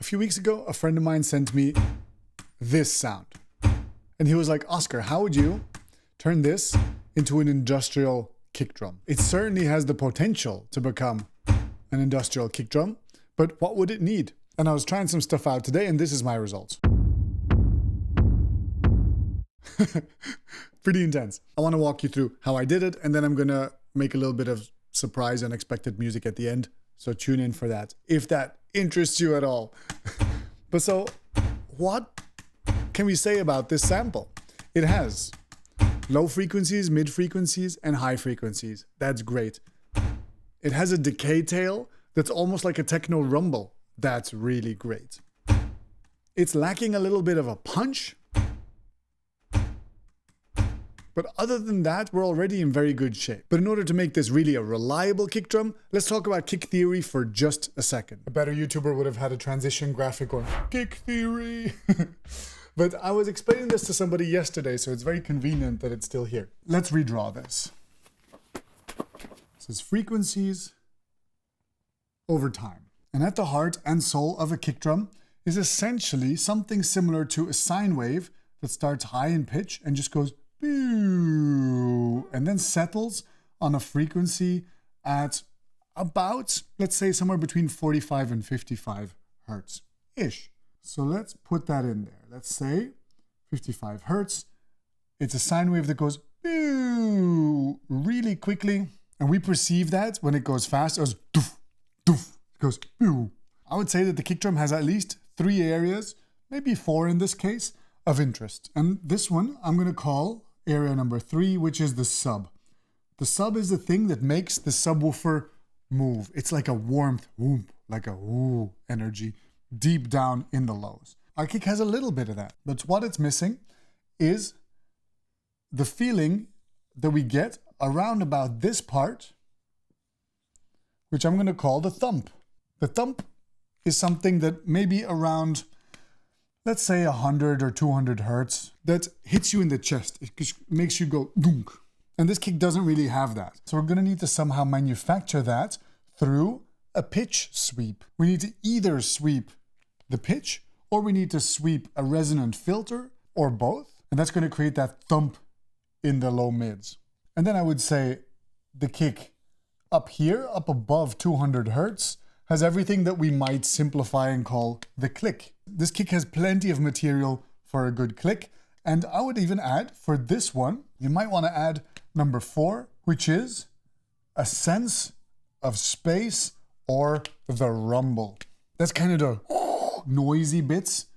A few weeks ago, a friend of mine sent me this sound. And he was like, Oscar, how would you turn this into an industrial kick drum? It certainly has the potential to become an industrial kick drum, but what would it need? And I was trying some stuff out today, and this is my results. Pretty intense. I want to walk you through how I did it, and then I'm going to make a little bit of surprise, unexpected music at the end. So tune in for that, if that interests you at all. But so, what can we say about this sample? It has low frequencies, mid frequencies, and high frequencies. That's great. It has a decay tail that's almost like a techno rumble. That's really great. It's lacking a little bit of a punch. But other than that, we're already in very good shape. But in order to make this really a reliable kick drum, let's talk about kick theory for just a second. A better YouTuber would have had a transition graphic going, kick theory. But I was explaining this to somebody yesterday, so it's very convenient that it's still here. Let's redraw this. This is frequencies over time. And at the heart and soul of a kick drum is essentially something similar to a sine wave that starts high in pitch and just goes and then settles on a frequency at about, let's say, somewhere between 45 and 55 hertz-ish. So let's put that in there. Let's say 55 hertz. It's a sine wave that goes really quickly. And we perceive that when it goes fast, it goes doof, doof. It goes I would say that the kick drum has at least 3 areas, maybe 4 in this case, of interest. And this one I'm going to call area number 3, which is the sub. The sub is the thing that makes the subwoofer move. It's like a warmth, like a ooh energy deep down in the lows. Our kick has a little bit of that, but what it's missing is the feeling that we get around about this part, which I'm going to call the thump. The thump is something that maybe around, let's say 100 or 200 hertz, that hits you in the chest. It makes you go dunk. And this kick doesn't really have that. So we're going to need to somehow manufacture that through a pitch sweep. We need to either sweep the pitch, or we need to sweep a resonant filter, or both. And that's going to create that thump in the low mids. And then I would say the kick up here, up above 200 hertz, has everything that we might simplify and call the click. This kick has plenty of material for a good click. And I would even add, for this one, you might want to add number 4, which is a sense of space or the rumble. That's kind of the noisy bits,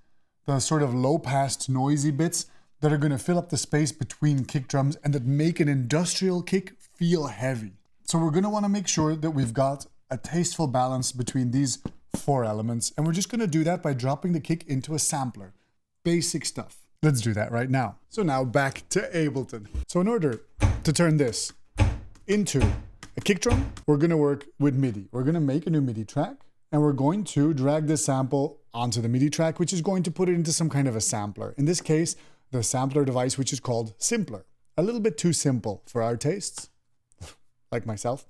the sort of low-passed noisy bits that are going to fill up the space between kick drums and that make an industrial kick feel heavy. So we're going to want to make sure that we've got a tasteful balance between these 4 elements, and we're just going to do that by dropping the kick into a sampler. Basic stuff. Let's do that right now. So now back to Ableton. So in order to turn this into a kick drum, we're going to work with MIDI. We're going to make a new MIDI track, and we're going to drag this sample onto the MIDI track, which is going to put it into some kind of a sampler. In this case, the sampler device, which is called Simpler. A little bit too simple for our tastes, like myself.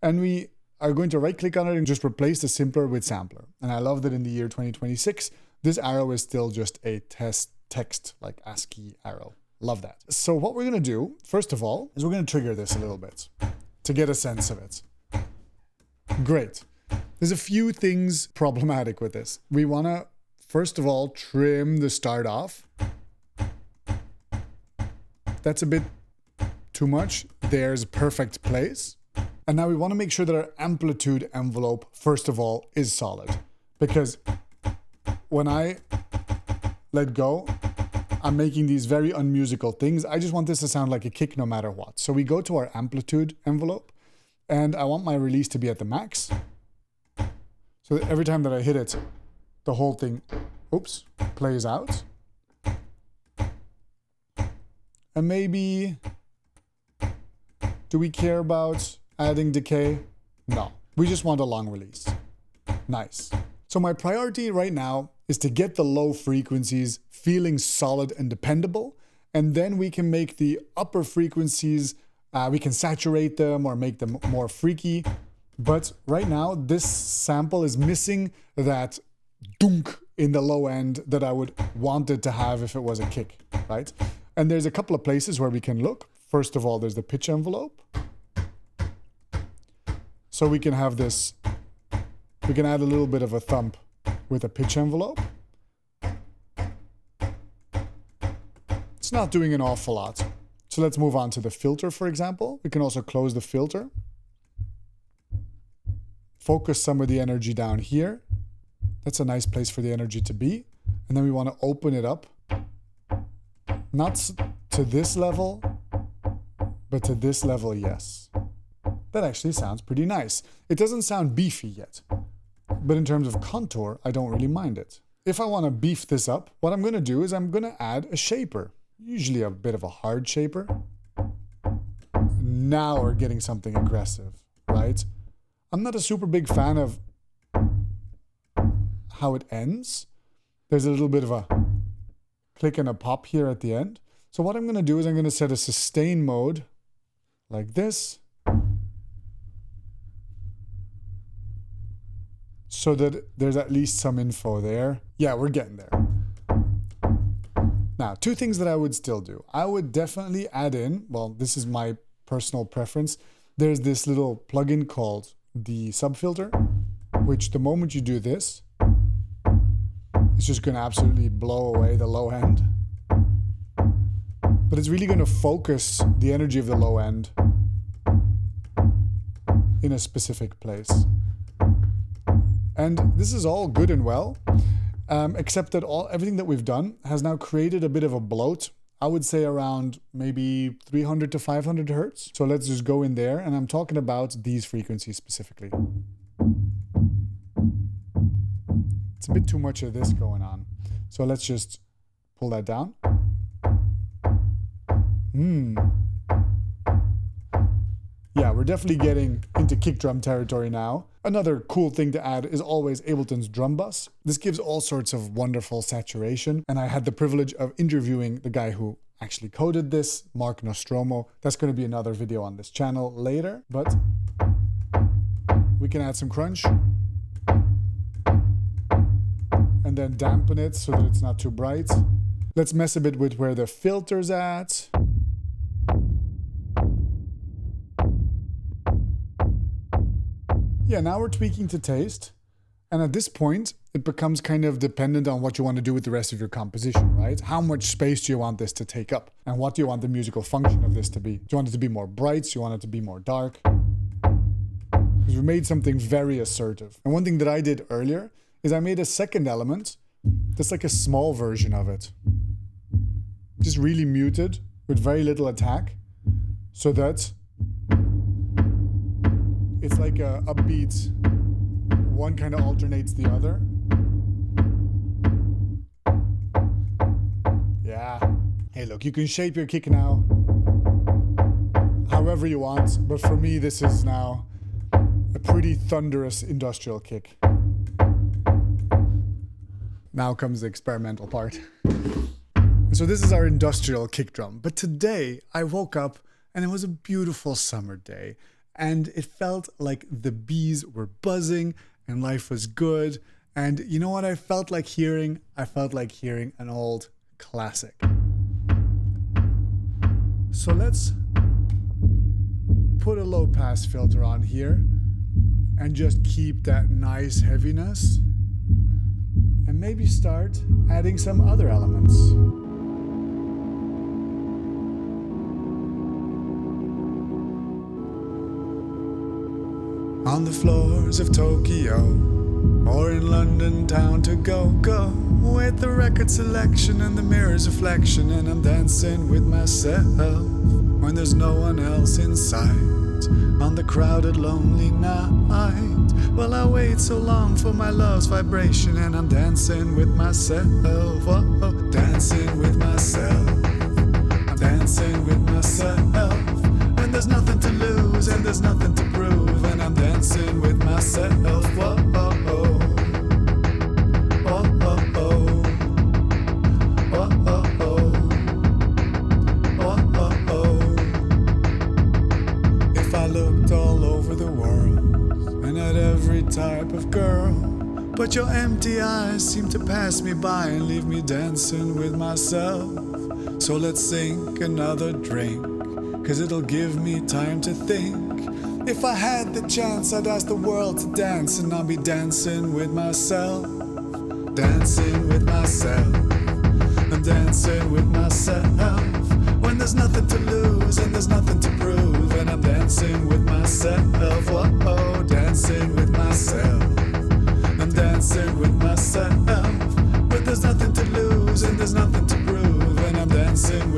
And we are going to right click on it and just replace the Simpler with Sampler. And I love that in the year 2026, this arrow is still just a text like ASCII arrow. Love that. So what we're going to do, first of all, is we're going to trigger this a little bit to get a sense of it. Great. There's a few things problematic with this. We want to, first of all, trim the start off. That's a bit too much. There's a perfect place. And now we want to make sure that our amplitude envelope, first of all, is solid. Because when I let go, I'm making these very unmusical things. I just want this to sound like a kick no matter what. So we go to our amplitude envelope, and I want my release to be at the max. So that every time that I hit it, the whole thing, plays out. And maybe, do we care about adding decay? No, we just want a long release. Nice. So my priority right now is to get the low frequencies feeling solid and dependable, and then we can make the upper frequencies, we can saturate them or make them more freaky. But right now, this sample is missing that dunk in the low end that I would want it to have if it was a kick, right? And there's a couple of places where we can look. First of all, there's the pitch envelope. So we can have this, we can add a little bit of a thump with a pitch envelope. It's not doing an awful lot. So let's move on to the filter, for example. We can also close the filter. Focus some of the energy down here. That's a nice place for the energy to be. And then we want to open it up. Not to this level, but to this level, yes. That actually sounds pretty nice. It doesn't sound beefy yet, but in terms of contour, I don't really mind it. If I want to beef this up, what I'm going to do is I'm going to add a shaper, usually a bit of a hard shaper. Now we're getting something aggressive, right? I'm not a super big fan of how it ends. There's a little bit of a click and a pop here at the end. So what I'm going to do is I'm going to set a sustain mode like this, so that there's at least some info there. Yeah, we're getting there. Now, two things that I would still do. I would definitely add in, well, this is my personal preference. There's this little plugin called the subfilter, which the moment you do this, it's just going to absolutely blow away the low end. But it's really going to focus the energy of the low end in a specific place. And this is all good and well, except that everything that we've done has now created a bit of a bloat. I would say around maybe 300 to 500 hertz. So let's just go in there, and I'm talking about these frequencies specifically. It's a bit too much of this going on. So let's just pull that down. Yeah, we're definitely getting into kick drum territory now. Another cool thing to add is always Ableton's drum bus. This gives all sorts of wonderful saturation, and I had the privilege of interviewing the guy who actually coded this, Mark Nostromo. That's going to be another video on this channel later, but we can add some crunch and then dampen it so that it's not too bright. Let's mess a bit with where the filter's at. Yeah, now we're tweaking to taste. And at this point, it becomes kind of dependent on what you want to do with the rest of your composition, right? How much space do you want this to take up? And what do you want the musical function of this to be? Do you want it to be more bright? Do you want it to be more dark? Because we made something very assertive. And one thing that I did earlier is I made a second element that's like a small version of it. Just really muted with very little attack, so that it's like a beat. One kind of alternates the other. Yeah. Hey, look, you can shape your kick now however you want, but for me, this is now a pretty thunderous industrial kick. Now comes the experimental part. So this is our industrial kick drum. But today I woke up and it was a beautiful summer day, and it felt like the bees were buzzing and life was good. And you know what I felt like hearing? I felt like hearing an old classic. So let's put a low pass filter on here and just keep that nice heaviness, and maybe start adding some other elements. On the floors of Tokyo, or in London town to go, with the record selection and the mirror's reflection, and I'm dancing with myself when there's no one else in sight. On the crowded lonely night, well, I wait so long for my love's vibration, and I'm dancing with myself, oh, dancing with myself. I'm dancing with myself, and there's nothing to lose and there's nothing to prove, and I'm dancing with myself, oh, oh, oh. Type of girl, but your empty eyes seem to pass me by and leave me dancing with myself. So let's sink another drink, 'cause it'll give me time to think. If I had the chance, I'd ask the world to dance, and I'll be dancing with myself. Dancing with myself. I'm dancing with myself. When there's nothing to lose and there's nothing to prove, and I'm dancing with myself. Whoa, dancing with myself. I'm dancing with myself. But there's nothing to lose and there's nothing to prove, and I'm dancing